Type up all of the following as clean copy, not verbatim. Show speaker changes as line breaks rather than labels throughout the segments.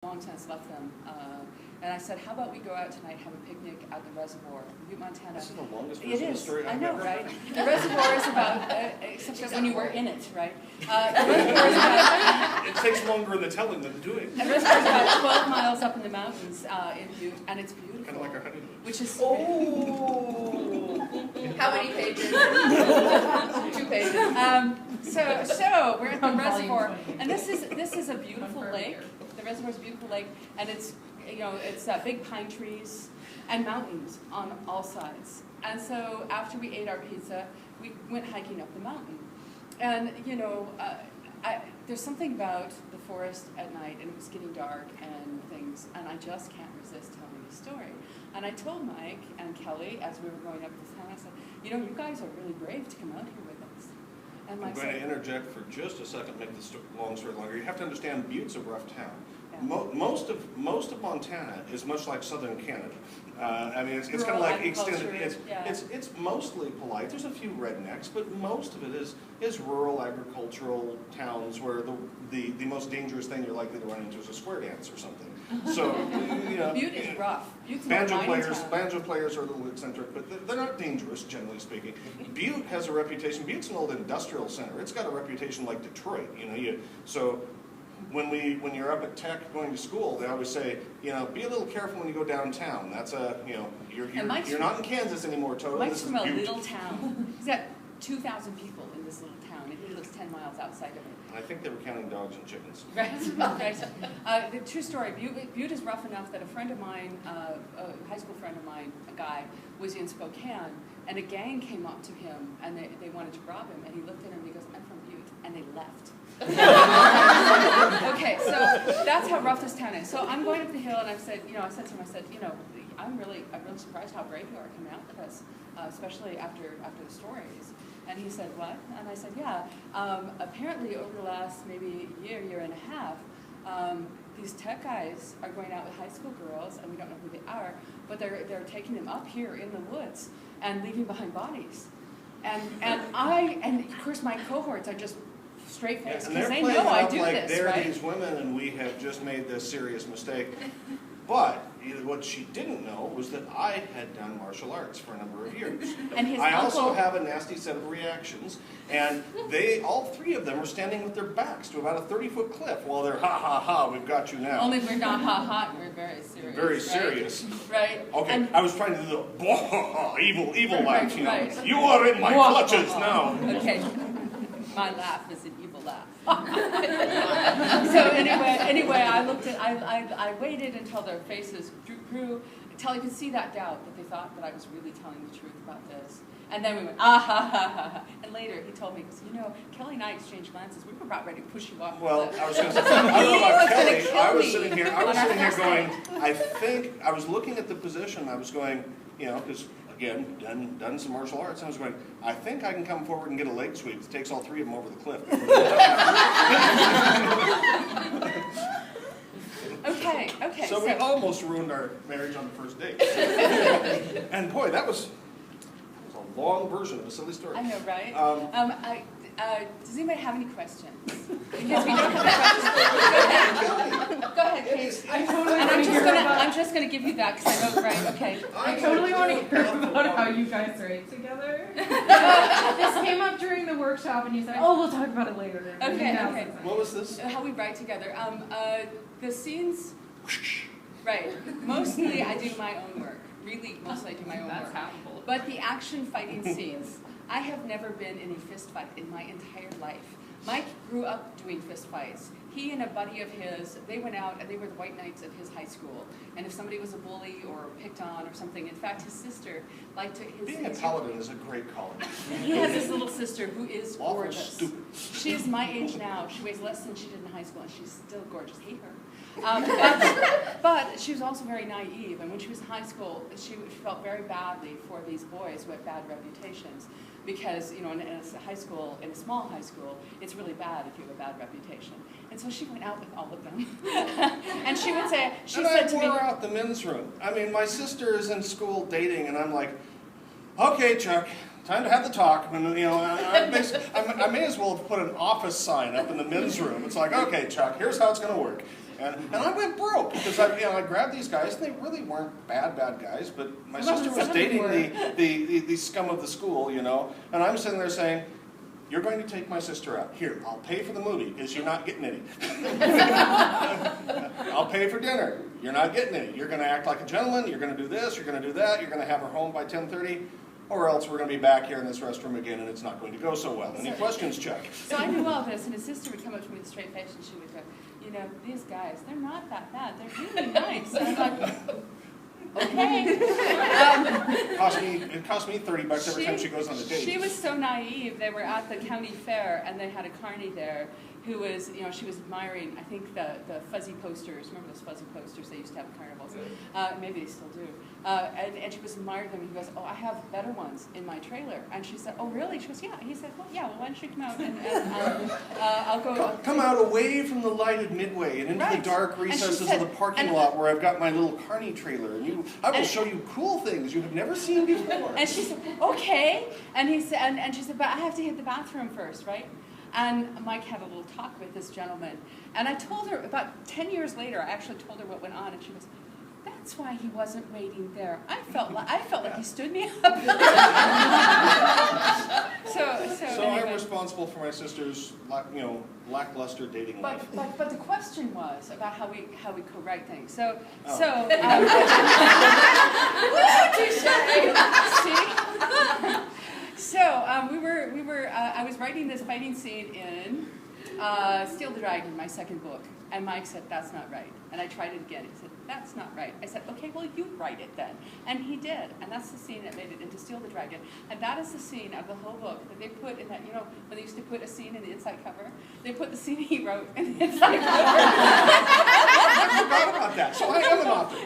long since left them. And I said, how about we go out tonight, have a picnic at the reservoir in Butte, Montana.
This is the longest version of the story
I
I've
know,
ever
right?
heard.
The reservoir is about, except when you were in it, right? The reservoir is about,
It takes longer in the telling than the doing.
the reservoir is about 12 miles up in the mountains in Butte, and it's beautiful.
Kind of like our honeymoon.
Which is...
Oh! How many pages? 2 pages.
So we're at the reservoir, and this is a beautiful lake. The reservoir is a beautiful lake, and it's big pine trees and mountains on all sides. And so after we ate our pizza, we went hiking up the mountain. And there's something about the forest at night, and it was getting dark and things, and I just can't resist telling a story. And I told Mike and Kelly as we were going up this town, I said, you guys are really brave to come out here with us. And
I'm
Mike
going to
said,
interject for just a second, make the long story longer. You have to understand, Butte's a rough town.
Yeah.
Most of Montana is much like southern Canada. It's kind
Rural
of like extended.
agriculture, yeah.
It's mostly polite. There's a few rednecks, but most of it is rural agricultural towns where the most dangerous thing you're likely to run into is a square dance or something. So
Butte is rough. Butte's
banjo
not
players are a little eccentric, but they're not dangerous, generally speaking. Butte has a reputation. Butte's an old industrial center. It's got a reputation like Detroit. So when you're up at Tech going to school, they always say, be a little careful when you go downtown. That's you're not in Kansas anymore, totally.
Mike's from a little town. He's got 2,000 people in this little town, and he lives 10 miles outside of it.
I think they were counting dogs and chickens.
Right. The true story, Butte is rough enough that a friend of mine, a high school friend of mine, a guy, was in Spokane, and a gang came up to him, and they wanted to rob him, and he looked at him and he goes, I'm from Butte, and they left. Okay, so that's how rough this town is. So I'm going up the hill, and I said to him, I'm really surprised how brave you are coming out with us, especially after the stories. And he said, what? And I said, yeah. Apparently, over the last maybe year and a half, these tech guys are going out with high school girls, and we don't know who they are, but they're taking them up here in the woods and leaving behind bodies. And of course, my cohorts are just straight faced because they know I do
like
this,
they're
right?
these women, and we have just made this serious mistake. But what she didn't know was that I had done martial arts for a number of years.
And his
I
uncle,
also have a nasty set of reactions, and all three of them are standing with their backs to about a 30-foot cliff while they're, ha, ha, ha, we've got you now.
only we're not ha, we're very serious.
Very
right?
serious.
Right.
Okay,
And,
I was trying to do the evil laugh,
right.
You are in my clutches now.
Okay. My laugh is an evil laugh. So anyway, I waited until their faces grew, until you could see that doubt that they thought that I was really telling the truth about this. And then we went, ah, ha, ha, ha, ha. And later he told me, because Kelly and I exchanged glances. We were about ready to push you off.
Well, I was going to say, I don't know about Kelly. I was sitting here going, I think, I was looking at the position, I was going, because, again, done some martial arts, and I was going, I think I can come forward and get a leg sweep that takes all three of them over the cliff.
Okay.
So we almost ruined our marriage on the first date. And boy, that was a long version of a silly story.
I know, right? Does anybody have any questions? Because we don't have any questions. Go ahead, Kate. I'm just gonna give you that because I wrote right. Okay.
I totally want to hear about how you guys rate together. This came up during the workshop, and you said, "Oh, we'll talk about it later."
Okay.
What was this?
How we write together. The scenes. Right. Mostly I do my own work. Really, mostly I do my own work. But the action fighting scenes, I have never been in a fist fight in my entire life. Mike grew up doing fist fights. He and a buddy of his, they went out and they were the white knights of his high school. And if somebody was a bully or picked on or something, in fact, his sister liked to...
Being a paladin is a great calling.
He has this little sister who is gorgeous.
Stupid.
She is my age now. She weighs less than she did in high school, and she's still gorgeous. Hate her. But she was also very naive, and when she was in high school, she felt very badly for these boys who had bad reputations. Because, in a high school, in a small high school, it's really bad if you have a bad reputation. And so she went out with all of them. And she would say,
I wore out the men's room. I mean, my sister is in school dating, and I'm like, okay, Chuck, time to have the talk. And, I may as well have put an office sign up in the men's room. It's like, okay, Chuck, here's how it's going to work. And I went broke because I grabbed these guys, and they really weren't bad guys, but my sister was dating the scum of the school, you know, and I'm sitting there saying, you're going to take my sister out. Here, I'll pay for the movie because you're not getting any. I'll pay for dinner. You're not getting any. You're going to act like a gentleman. You're going to do this. You're going to do that. You're going to have her home by 10:30. Or else we're going to be back here in this restroom again, and it's not going to go so well. Any questions, Chuck?
So I knew all this, and his sister would come up to me with a straight face, and she would go, you know, these guys, they're not that bad. They're really nice. And I'm like, okay.
It cost me $30 every time she goes on a date.
She was so naive. They were at the county fair, and they had a carny there who was, you know, she was admiring, I think, the fuzzy posters. Remember those fuzzy posters they used to have at carnivals? Maybe they still do. And she was admiring them. He goes, oh, I have better ones in my trailer. And she said, oh, really? She goes, yeah. He said, well, yeah, well, why don't you come out and I'll go.
Come out away from the lighted midway and into the dark recesses of the parking lot where I've got my little carny trailer. And I will show you cool things you have never seen before.
And she said, okay. And he said, and she said, but I have to hit the bathroom first, right? And Mike had a little talk with this gentleman. And I told her, about 10 years later, I actually told her what went on, and she goes, that's why he wasn't waiting there. I felt like he stood me up. So anyway.
I'm responsible for my sister's, lackluster dating life.
But the question was about how we co-write things. See? So we were. I was writing this fighting scene in Steal the Dragon, my second book, and Mike said, "That's not right." And I tried it again. He said, "That's not right." I said, "Okay, well you write it then," and he did. And that's the scene that made it into Steal the Dragon. And that is the scene of the whole book that they put in that. You know, when they used to put a scene in the inside cover, they put the scene he wrote in the inside cover.
I forgot about that. So I am an author.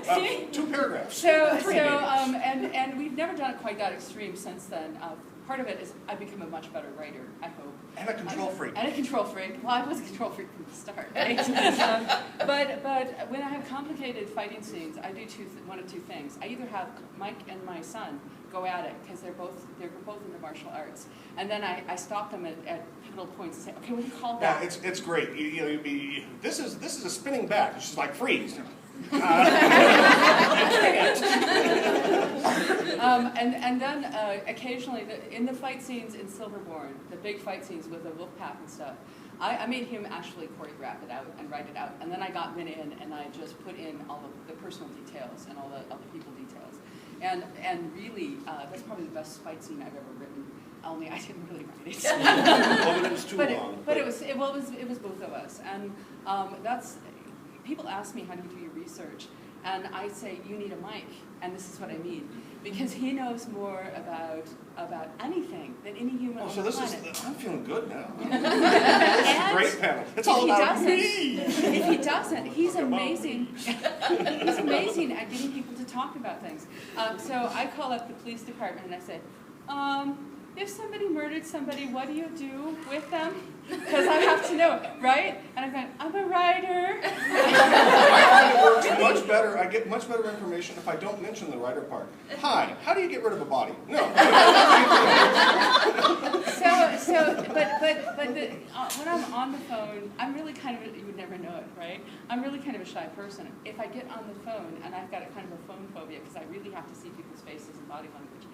2 paragraphs.
And we've never done it quite that extreme since then. Part of it is I've become a much better writer, I hope.
And a control freak.
And a control freak. Well, I was a control freak from the start, right? But when I have complicated fighting scenes, I do one of two things. I either have Mike and my son go at it because they're both into martial arts, and then I stop them at pivotal points and say, okay, what do you call that?
Yeah, it's great. This is a spinning bat. She's like, freeze.
And then occasionally, in the fight scenes in Silverborn, the big fight scenes with the wolf pack and stuff, I made him actually choreograph it out and write it out. And then I got Vin in and I just put in all the personal details and all the people details. And really, that's probably the best fight scene I've ever written. Only I didn't really write it.
Well, it was too long.
But it was both of us. And that's, people ask me, how do you do your research? And I say, you need a mic, and this is what I mean. Because he knows more about anything than any human on the planet.
I'm feeling good now. This is a great panel. It's all about me.
If he doesn't, he's amazing. He's amazing at getting people to talk about things. So I call up the police department and I say, if somebody murdered somebody, what do you do with them? Because I have to know, right? And I'm going, I'm a writer.
I find it works much better. I get much better information if I don't mention the writer part. Hi, how do you get rid of a body? No.
When I'm on the phone, I'm really kind of, you would never know it, right? I'm really kind of a shy person. If I get on the phone, and I've got a kind of a phone phobia, because I really have to see people's faces and body language.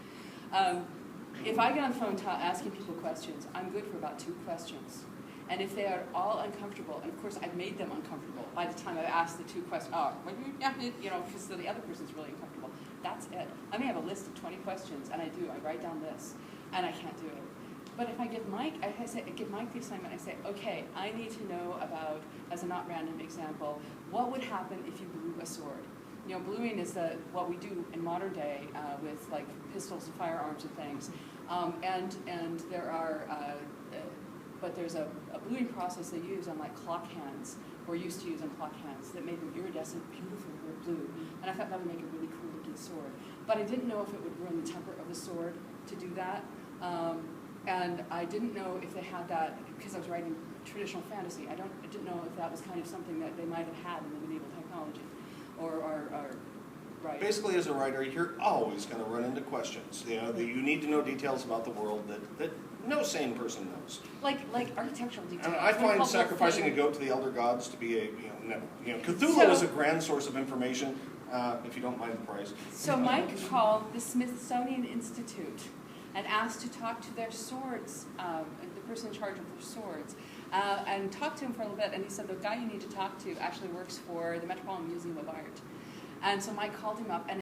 If I get on the phone asking people questions, I'm good for about 2 questions. And if they are all uncomfortable, and of course I've made them uncomfortable by the time I've asked the 2 questions, because the other person's really uncomfortable, that's it. I may have a list of 20 questions, and I write down this, and I can't do it. But if I give Mike, give Mike the assignment, I say, okay, I need to know about, as a not random example, what would happen if you blew a sword? You know, bluing is what we do in modern day with like pistols and firearms and things, and there are, but there's a bluing process they use on like clock hands, or used to use on clock hands, that made them iridescent, beautiful blue, and I thought that would make a really cool looking sword. But I didn't know if it would ruin the temper of the sword to do that, and I didn't know if they had that because I was writing traditional fantasy. I didn't know if that was kind of something that they might have had in the medieval technology. Right.
Basically, as a writer, you're always going to run into questions. You need to know details about the world that no sane person knows.
Like architectural details.
And I find
Like
sacrificing a
thing.
goat to the elder gods to be a, never. Cthulhu
So-
is a grand source of information, if you don't mind the price.
So Mike called the Smithsonian Institute and asked to talk to their swords, the person in charge of their swords, and talked to him for a little bit. And he said the guy you need to talk to actually works for the Metropolitan Museum of Art. And so Mike called him up, and